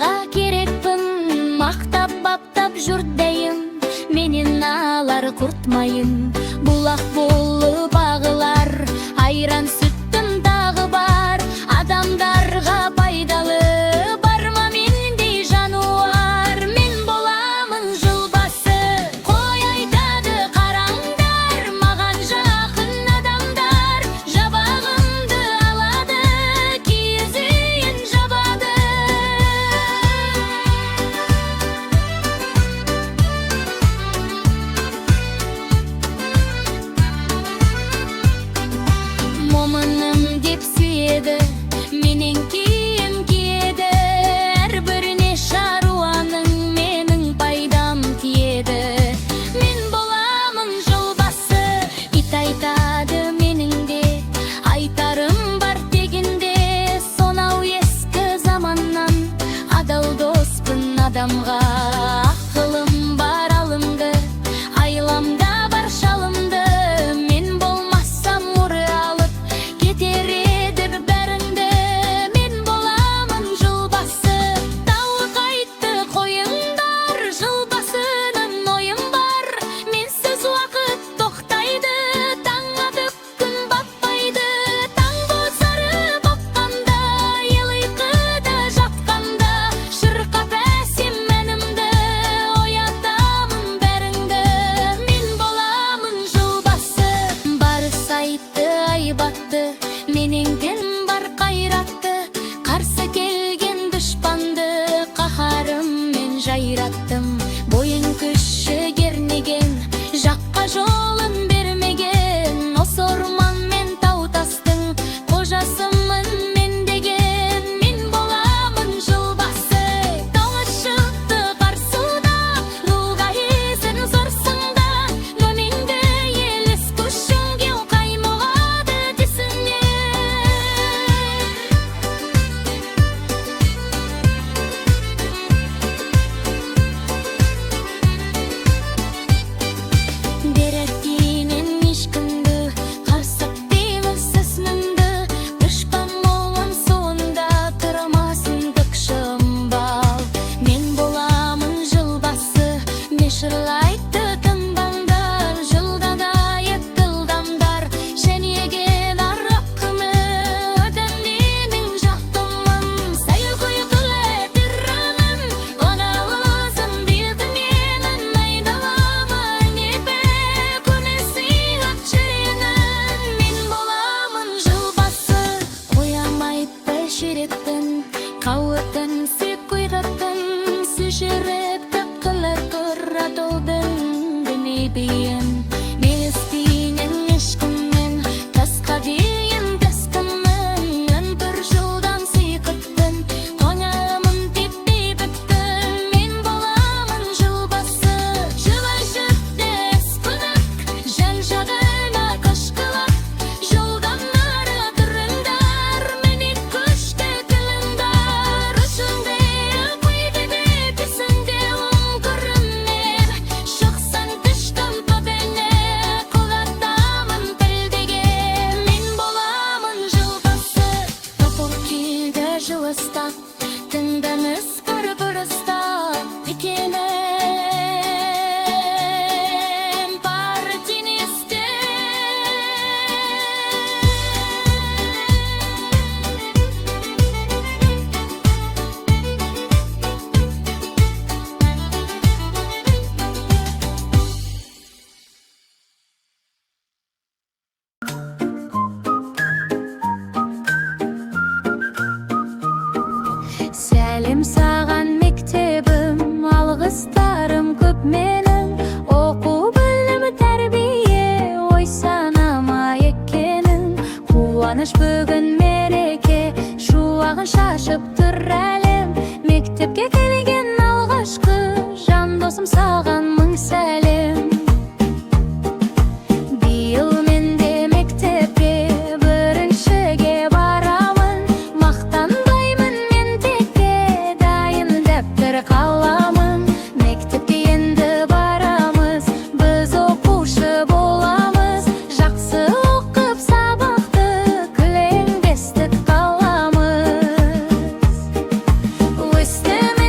Жанға керекпін, мақтап баптап жүрдейін, менен алар құртмайын. Бұлақ болып ағылар, айран сүттің дағы бар, адамдарға пайдалы барма мендей жануар. Мен боламын жылбасы, қой айтады қараңдар, маған жақын адамдар жабағымды алады, киіз үйін жабады. Момыным деп сүйеді, менен киім киеді, әрбіріне шаруаның менің пайдам тиеді. Мен боламын жылбасы, ит айтады менің де, айтарым бар тегінде. Сонау ескі заманнан адал доспын адамға, ақылым бар алымды, айламда бар шалымды. Мен болмасам ұры алып кетер еді бәріңді. Мен боламын жылбасы, тауық айтты қойыңдар, жылбасының ойым бар. Менсіз уақыт тоқтайды, таң атып күн батпайды. Таң бозарып баққанда, ел ұйқыда жатқанда, шырқап әсем әнімді, оятамын бәріңді. Мен боламын жылбасы, барыс айтты айбатты, менен кім бар қайратты, қарсы келген дұшпанды қаһарыммен жайраттым. Бойын күші кернеген, жаққа жолын бермеген, осы орман мен тау тастың қожасымын мен деген. Мен боламын жылбасы, тоңы шықты қарсуда, ұлғайсын зорсыңда, өмеңді еліс күшіңге қаймығады десіңдер. Деректенен ешкімді қарсып деймін сісмінді, дұшпан болам соңында тұрмасын дықшымбал. Мен боламын жылбасы, мешірлайды тыңбаңдар, жылдан айып тылдамдар, жәнеген араққымы, өтінденің жақтымын. Сайыл құйқылы тырранын, ona uzun bildi менің айдаламын епе, көнесі өтшіренін. Мен боламын жылбасы, қоямайды шереттін, қауытын секуйраттын, сүшіріп тәпкілер құратылдың діне дейін. Мелестейнен ешкіммен, тасқа дейін тәскімін, бір жылдан сыйқыттын, қоңамын теппей біттім. Мен боламын жылбасы, жылы жүрді әскүнік, жан жағына қышқылап, жолдан ары тұрыңдар, мені күшті тіліңдар. Үшіңде қойды деп есіңде оң көрінер, шықсан түштім төбеңе, құлатамын пілдеген. Мен боламын жылбасы, топыр келді жылыстап, тыңданыс бір ұстап, екенім бар денесте. Сәлем саған мектебім, алғыстарым көп менің, оқу білім тәрбие, ой санама екенің. Қуаныш бүгін мереке, шуағын шашып тұр әлем, мектепке келген алғашқы жан досым саған мың сәлем. Биыл мен де мектепке біріншіге барамын, мақтанбаймын мен текке, дайын дәптер қаламын. Мектепке енді барамыз, біз оқушы боламыз, жақсы оқып сабақты күлеңдестік қаламыз. Өстім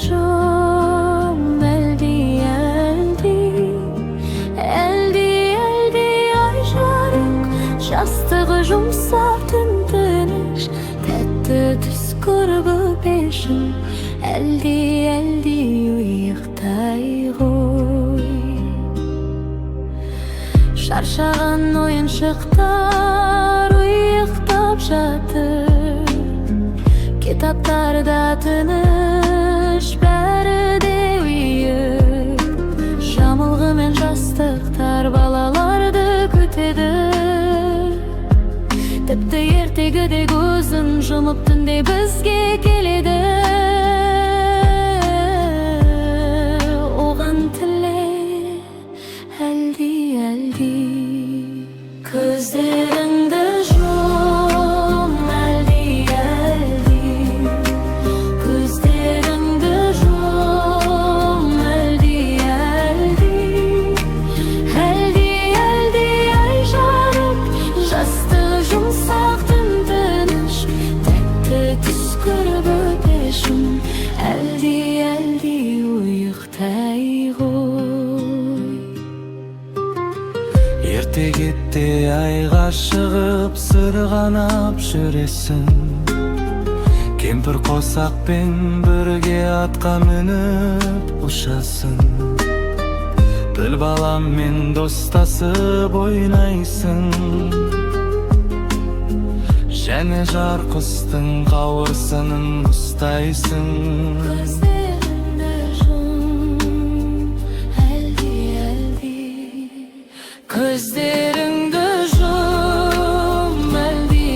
жум, әлди, ай жарық, жастығы жұмсақ түн тыныш, тәтті түс көріп өпешім, әлди, ұйықтай ғой. Шаршаған ойыншықтар ұйықтап жатыр, китаптарда тыныш, бәрі де ұйық. Жамылғы мен жастықтар балаларды күтеді, тіпті ертегіде көзін жұмып түнде бізге келеді. Оған тіле, әлди, көздеріңді жум, әлди, көздеріңді жум, әлди, ай жарық, жастығы жұмсақ түн тыныш, тәтті түс көріп өтешім, әлди, ұйықтай ғой. Ерте кетте айға шығып сырғанап жүресің, кемпір қосақпен бірге атқа мініп ұшасың, тіл баламмен достасып ойнайсың, және жар құстың қауырсынын ұстайсың. Көздеріңді жум, әлди, көздеріңді жум, әлди,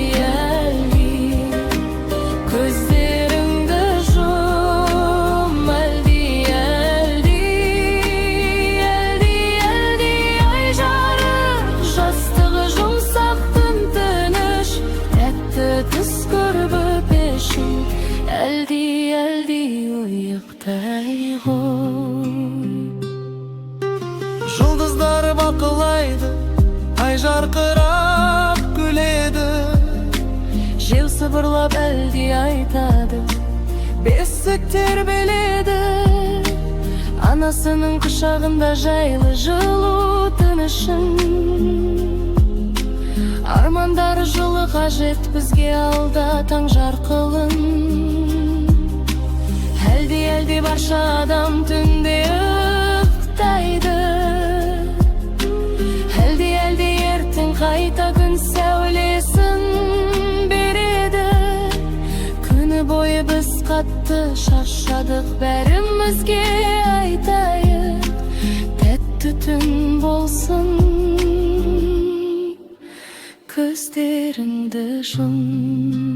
көздеріңді жум, әлди, ай жарық, жастығы жұмсақ түн тыныш, тәтті түс көріп өпешім, әлди, ұйықтай ғой. Жұлдыздар бақылайды, ай жарқырап күледі, Жел сыбырлап әлди айтады, бесіктер беледі. Анасының құшағында жайлы жылу тынышын, армандар жылы қажет бізге алда таң жарқылын. Әлди, барша адам түнде ұйықтайды, әлди, ертең қайта күн сәулесін береді. Күні бойы біз қатты шаршадық, бәрімізге айтайық, тәтті түн болсын. Көздеріңді жум.